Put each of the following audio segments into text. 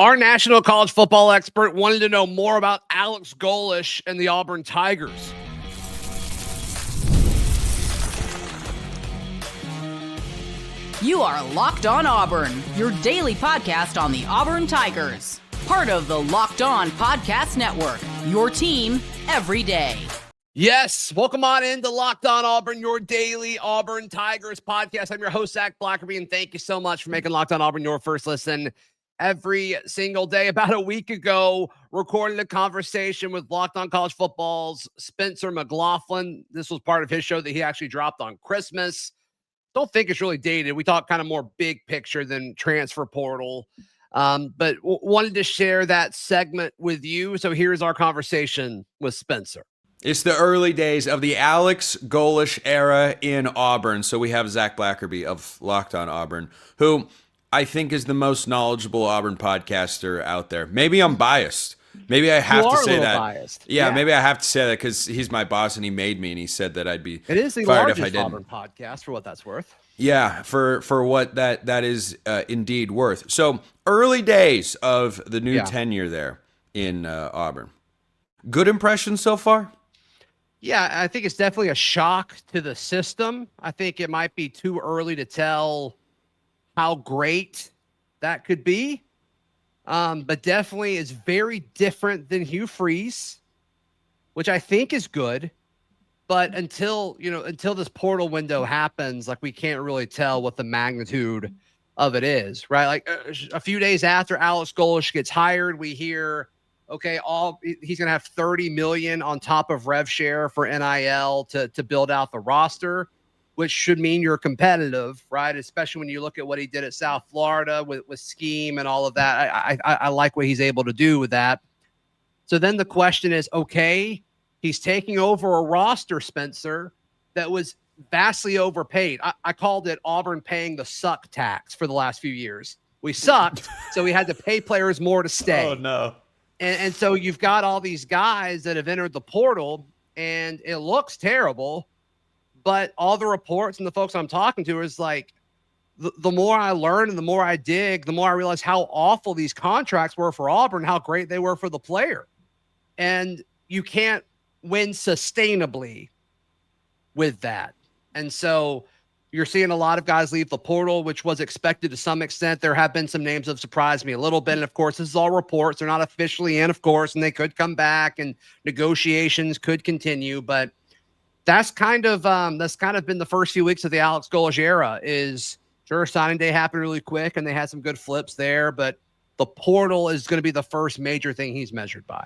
Our national college football expert wanted to know more about Alex Golesh and the Auburn Tigers. You are Locked On Auburn, your daily podcast on the Auburn Tigers. Part of the Locked On Podcast Network, your team every day. Yes, welcome on into Locked On Auburn, your daily Auburn Tigers podcast. I'm your host, Zach Blackerby, and thank you so much for making Locked On Auburn your first listen every single day. About a week ago, recorded a conversation with Locked On College Football's Spencer McLaughlin. This was part of his show that he actually dropped on Christmas. Don't think it's really dated. We talk kind of more big picture than transfer portal. But wanted to share that segment with you. So here's our conversation with Spencer. It's the early days of the Alex Golesh era in Auburn. So we have Zach Blackerby of Locked On Auburn, who I think is the most knowledgeable Auburn podcaster out there. Maybe I'm biased. Maybe I have to say that. Biased. Yeah, maybe I have to say that because he's my boss and he made me and he said that I'd be. It is the fired if I largest didn't. Auburn podcast, for what that's worth. Yeah, for what that is indeed worth. So early days of the new tenure there in Auburn. Good impression so far? Yeah, I think it's definitely a shock to the system. I think it might be too early to tell how great that could be. But definitely is very different than Hugh Freeze, which I think is good. But until this portal window happens, like, we can't really tell what the magnitude of it is, right? Like a few days after Alex Golesh gets hired, we hear, okay, he's going to have $30 million on top of rev share for NIL to build out the roster, which should mean you're competitive, right? Especially when you look at what he did at South Florida with scheme and all of that. I like what he's able to do with that. So then the question is, okay, he's taking over a roster, Spencer, that was vastly overpaid. I called it Auburn paying the suck tax for the last few years. We sucked, so we had to pay players more to stay. Oh, no. And so you've got all these guys that have entered the portal, and it looks terrible. But all the reports and the folks I'm talking to is like, the more I learn and the more I dig, the more I realize how awful these contracts were for Auburn, how great they were for the player. And you can't win sustainably with that. And so you're seeing a lot of guys leave the portal, which was expected to some extent. There have been some names that have surprised me a little bit. And of course, this is all reports. They're not officially in, of course, and they could come back and negotiations could continue. But that's kind of been the first few weeks of the Alex Golesh era. Is sure, signing day happened really quick and they had some good flips there, but the portal is going to be the first major thing he's measured by.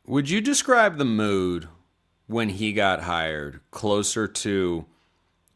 Would you describe the mood when he got hired closer to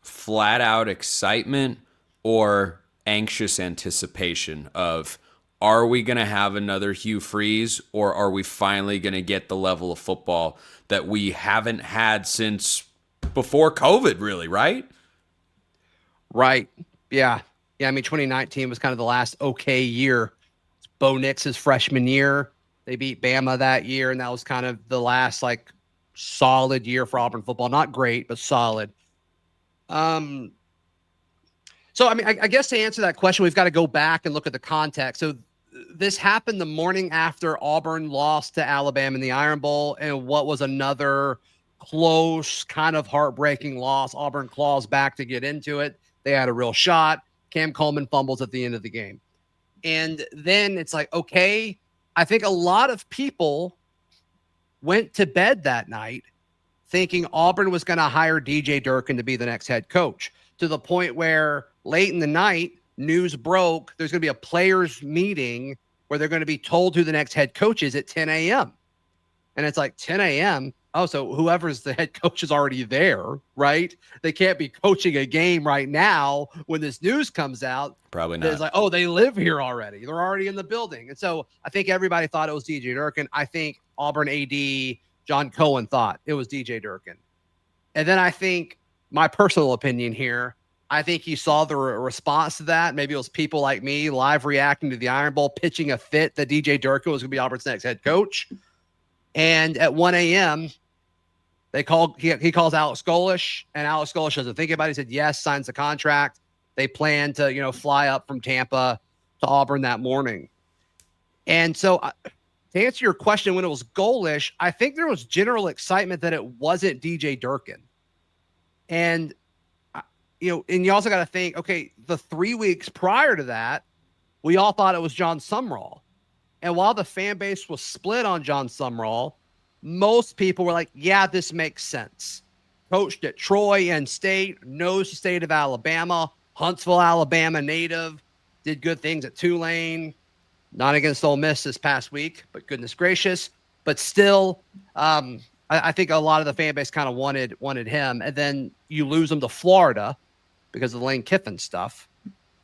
flat out excitement or anxious anticipation of, are we going to have another Hugh Freeze, or are we finally going to get the level of football that we haven't had since before COVID, really, right? Right. Yeah. I mean, 2019 was kind of the last okay year. It's Bo Nix's freshman year. They beat Bama that year, and that was kind of the last, like, solid year for Auburn football. Not great, but solid. So, I mean, I guess to answer that question, we've got to go back and look at the context. So this happened the morning after Auburn lost to Alabama in the Iron Bowl, and what was another close, kind of heartbreaking loss. Auburn claws back to get into it. They had a real shot. Cam Coleman fumbles at the end of the game. And then it's like, okay, I think a lot of people went to bed that night thinking Auburn was going to hire DJ Durkin to be the next head coach, to the point where late in the night, news broke there's going to be a players meeting where they're going to be told who the next head coach is at 10 a.m. And it's like 10 a.m. Oh, so whoever's the head coach is already there, right? They can't be coaching a game right now when this news comes out. Probably not. It's like, oh, they live here already. They're already in the building. And so I think everybody thought it was DJ Durkin. I think Auburn AD John Cohen thought it was DJ Durkin. And then I think, my personal opinion here, I think you saw the response to that. Maybe it was people like me live reacting to the Iron Bowl, pitching a fit that DJ Durkin was going to be Auburn's next head coach. And at 1 a.m., he calls Alex Golesh, and Alex Golesh doesn't think about it. He said yes, signs the contract. They plan to, fly up from Tampa to Auburn that morning. And so to answer your question, when it was Golesh, I think there was general excitement that it wasn't DJ Durkin. And, and you also got to think, okay, the 3 weeks prior to that, we all thought it was John Sumrall. And while the fan base was split on John Sumrall, most people were like, yeah, this makes sense. Coached at Troy and State, knows the state of Alabama, Huntsville, Alabama native, did good things at Tulane, not against Ole Miss this past week, but goodness gracious. But still, I think a lot of the fan base kind of wanted him. And then you lose him to Florida because of the Lane Kiffin stuff.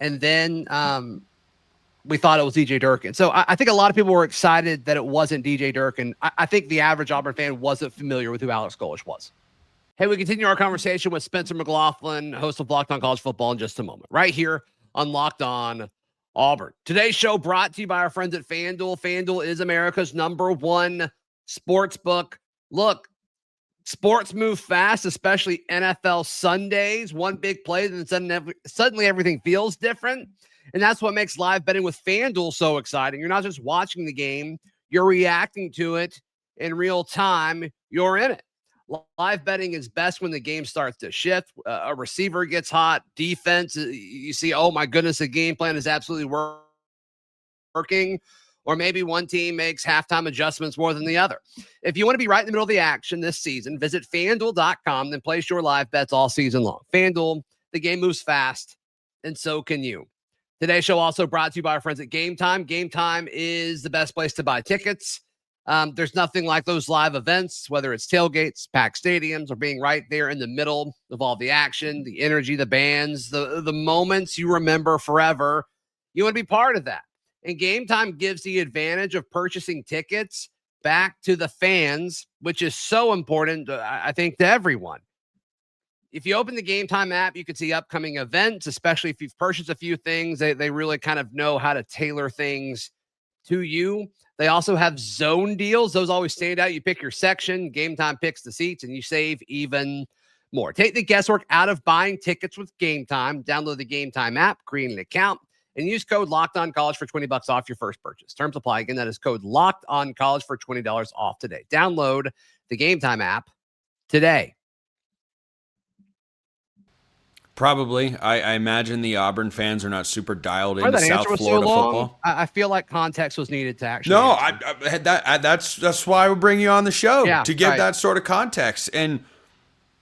And then we thought it was DJ Durkin. So I think a lot of people were excited that it wasn't DJ Durkin. I think the average Auburn fan wasn't familiar with who Alex Golesh was. Hey, we continue our conversation with Spencer McLaughlin, host of Locked On College Football, in just a moment, right here on Locked On Auburn. Today's show brought to you by our friends at FanDuel. FanDuel is America's #1 sports book. Look, sports move fast, especially NFL Sundays. One big play, then suddenly everything feels different. And that's what makes live betting with FanDuel so exciting. You're not just watching the game, you're reacting to it in real time. You're in it. Live betting is best when the game starts to shift. A receiver gets hot, defense, you see, oh my goodness, the game plan is absolutely working. Or maybe one team makes halftime adjustments more than the other. If you want to be right in the middle of the action this season, visit FanDuel.com, then place your live bets all season long. FanDuel, the game moves fast, and so can you. Today's show also brought to you by our friends at Game Time. Game Time is the best place to buy tickets. There's nothing like those live events, whether it's tailgates, packed stadiums, or being right there in the middle of all the action, the energy, the bands, the moments you remember forever. You want to be part of that. And Game Time gives the advantage of purchasing tickets back to the fans, which is so important, I think, to everyone. If you open the Game Time app, you can see upcoming events, especially if you've purchased a few things. They really kind of know how to tailor things to you. They also have zone deals. Those always stand out. You pick your section, Game Time picks the seats, and you save even more. Take the guesswork out of buying tickets with Game Time. Download the Game Time app, create an account, and use code LOCKEDONCollege for $20 off your first purchase. Terms apply. Again, that is code LOCKEDONCollege for $20 off today. Download the Game Time app today. Probably. I imagine the Auburn fans are not super dialed into South Florida football. I feel like context was needed to actually. No, that's why we bring you on the show, to give right. that sort of context. And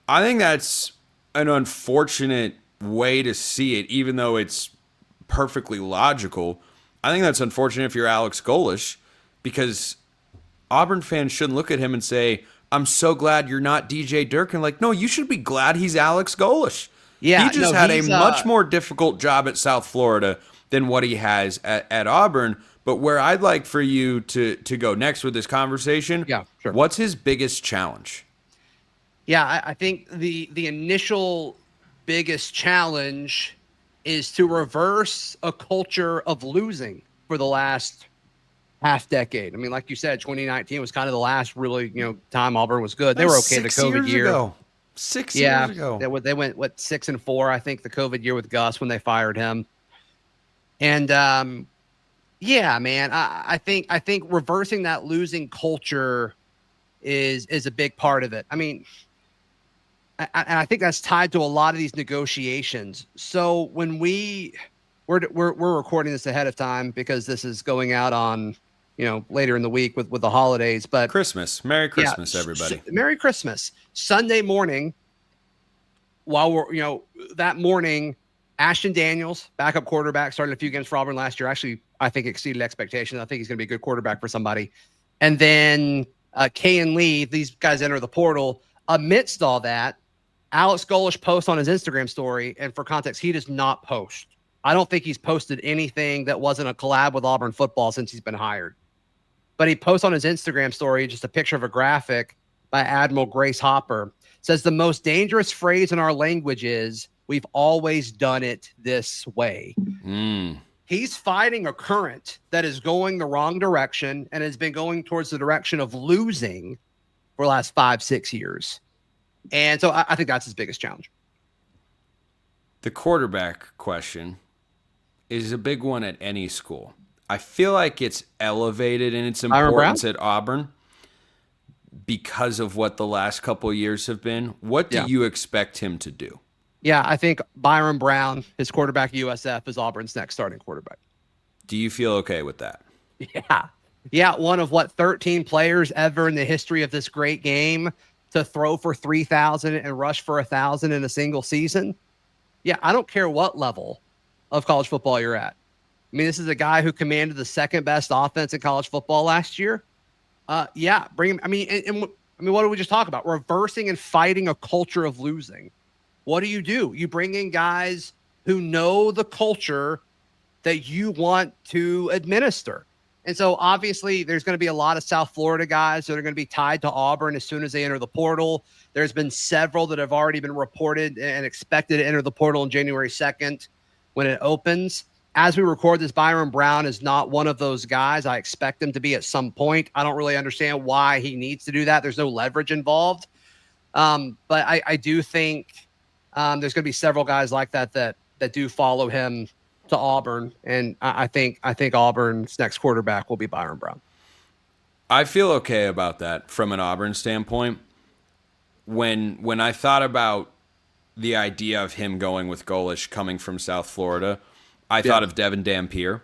I think that's an unfortunate way to see it, even though it's perfectly logical. I think that's unfortunate if you're Alex Golesh, because Auburn fans shouldn't look at him and say, I'm so glad you're not DJ Durkin. Like, no, you should be glad he's Alex Golesh. Yeah, he just had a much more difficult job at South Florida than what he has at Auburn. But where I'd like for you to go next with this conversation, sure. What's his biggest challenge? Yeah, I think the initial biggest challenge is to reverse a culture of losing for the last half decade. I mean, like you said, 2019 was kind of the last really, time Auburn was good. They were okay the COVID year. 6 years ago. They went 6-4, I think, the COVID year with Gus when they fired him. And man, I think reversing that losing culture is a big part of it. I mean, I think that's tied to a lot of these negotiations. So when we're recording this ahead of time because this is going out on later in the week with the holidays, but Merry Christmas, everybody. Merry Christmas. Sunday morning, while we're, that morning, Ashton Daniels, backup quarterback, started a few games for Auburn last year. Actually, I think exceeded expectations. I think he's going to be a good quarterback for somebody. And then Kay and Lee, these guys enter the portal. Amidst all that, Alex Golesh posts on his Instagram story, and for context, he does not post. I don't think he's posted anything that wasn't a collab with Auburn football since he's been hired. But he posts on his Instagram story just a picture of a graphic by Admiral Grace Hopper. It says, the most dangerous phrase in our language is, we've always done it this way. He's fighting a current that is going the wrong direction and has been going towards the direction of losing for the last 5-6 years. And so I think that's his biggest challenge. The quarterback question is a big one at any school. I feel like it's elevated in its Byrum importance Brown? at Auburn because of what the last couple of years have been. What do Yeah. you expect him to do? Yeah, I think Byrum Brown, his quarterback at USF, is Auburn's next starting quarterback. Do you feel okay with that? Yeah. Yeah, one of 13 players ever in the history of this great game to throw for 3,000 and rush for 1,000 in a single season. Yeah, I don't care what level of college football you're at. I mean, this is a guy who commanded the second best offense in college football last year. Yeah, bring him. I mean, what did we just talk about? Reversing and fighting a culture of losing. What do? You bring in guys who know the culture that you want to administer. And so obviously there's going to be a lot of South Florida guys that are going to be tied to Auburn as soon as they enter the portal. There's been several that have already been reported and expected to enter the portal on January 2nd when it opens. As we record this, Byrum Brown is not one of those guys. I expect him to be at some point. I don't really understand why he needs to do that. There's no leverage involved. But I do think there's going to be several guys like that do follow him to Auburn, and I think Auburn's next quarterback will be Byrum Brown. I feel okay about that from an Auburn standpoint. When I thought about the idea of him going with Golesh coming from South Florida, I thought of Devin Dampier,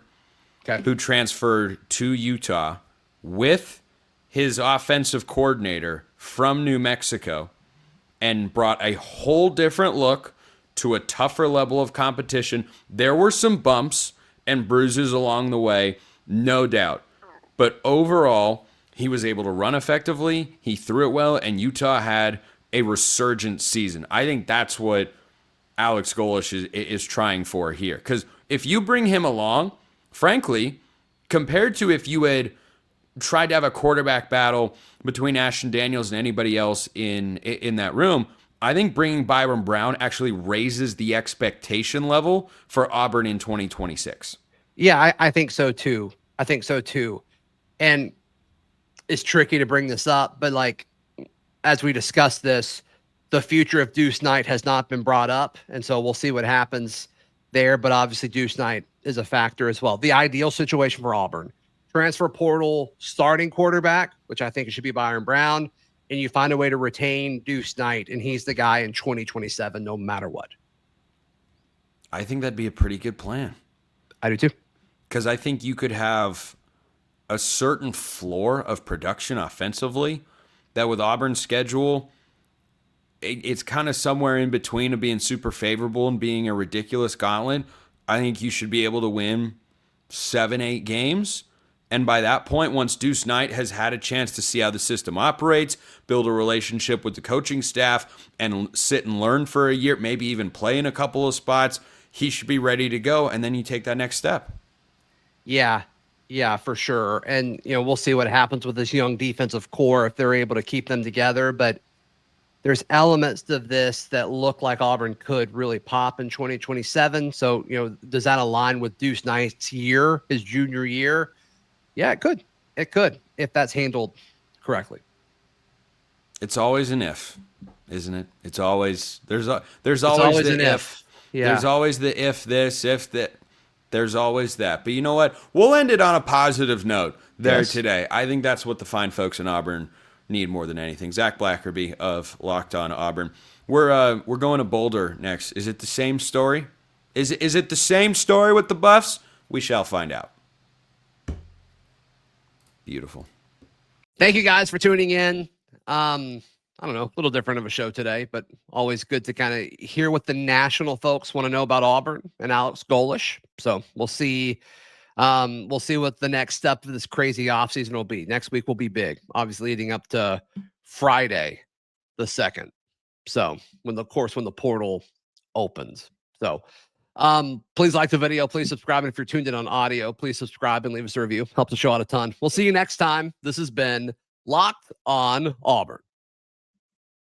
who transferred to Utah with his offensive coordinator from New Mexico and brought a whole different look to a tougher level of competition. There were some bumps and bruises along the way, no doubt. But overall, he was able to run effectively. He threw it well, and Utah had a resurgent season. I think that's what Alex Golesh is trying for here. Because if you bring him along, frankly, compared to if you had tried to have a quarterback battle between Ashton Daniels and anybody else in that room, I think bringing Byrum Brown actually raises the expectation level for Auburn in 2026. Yeah, I think so too. And it's tricky to bring this up, but like, as we discussed this, the future of Deuce Knight has not been brought up. And so we'll see what happens there. But obviously Deuce Knight is a factor as well. The ideal situation for Auburn: transfer portal starting quarterback, which I think it should be Byrum Brown, and you find a way to retain Deuce Knight, and he's the guy in 2027, no matter what. I think that'd be a pretty good plan. I do too. Because I think you could have a certain floor of production offensively that with Auburn's schedule, it's kind of somewhere in between of being super favorable and being a ridiculous gauntlet. I think you should be able to win 7-8 games. And by that point, once Deuce Knight has had a chance to see how the system operates, build a relationship with the coaching staff, and sit and learn for a year, maybe even play in a couple of spots, he should be ready to go. And then you take that next step. Yeah, for sure. And, we'll see what happens with this young defensive core if they're able to keep them together. But there's elements of this that look like Auburn could really pop in 2027. So, does that align with Deuce Knight's year, his junior year? Yeah, it could. It could, if that's handled correctly. It's always an if, isn't it? It's always there's always the an if. Yeah. There's always the if this, if that. There's always that. But you know what? We'll end it on a positive note there today. I think that's what the fine folks in Auburn need more than anything. Zach Blackerby of Locked On Auburn. We're going to Boulder next. Is it the same story? Is it the same story with the Buffs? We shall find out. Beautiful. Thank you guys for tuning in. I don't know, a little different of a show today, but always good to kind of hear what the national folks want to know about Auburn and Alex Golesh. So we'll see what the next step of this crazy offseason will be. Next week will be big, obviously leading up to Friday the 2nd. So when the portal opens. So please like the video. Please subscribe. And if you're tuned in on audio, please subscribe and leave us a review. Helps the show out a ton. We'll see you next time. This has been Locked On Auburn.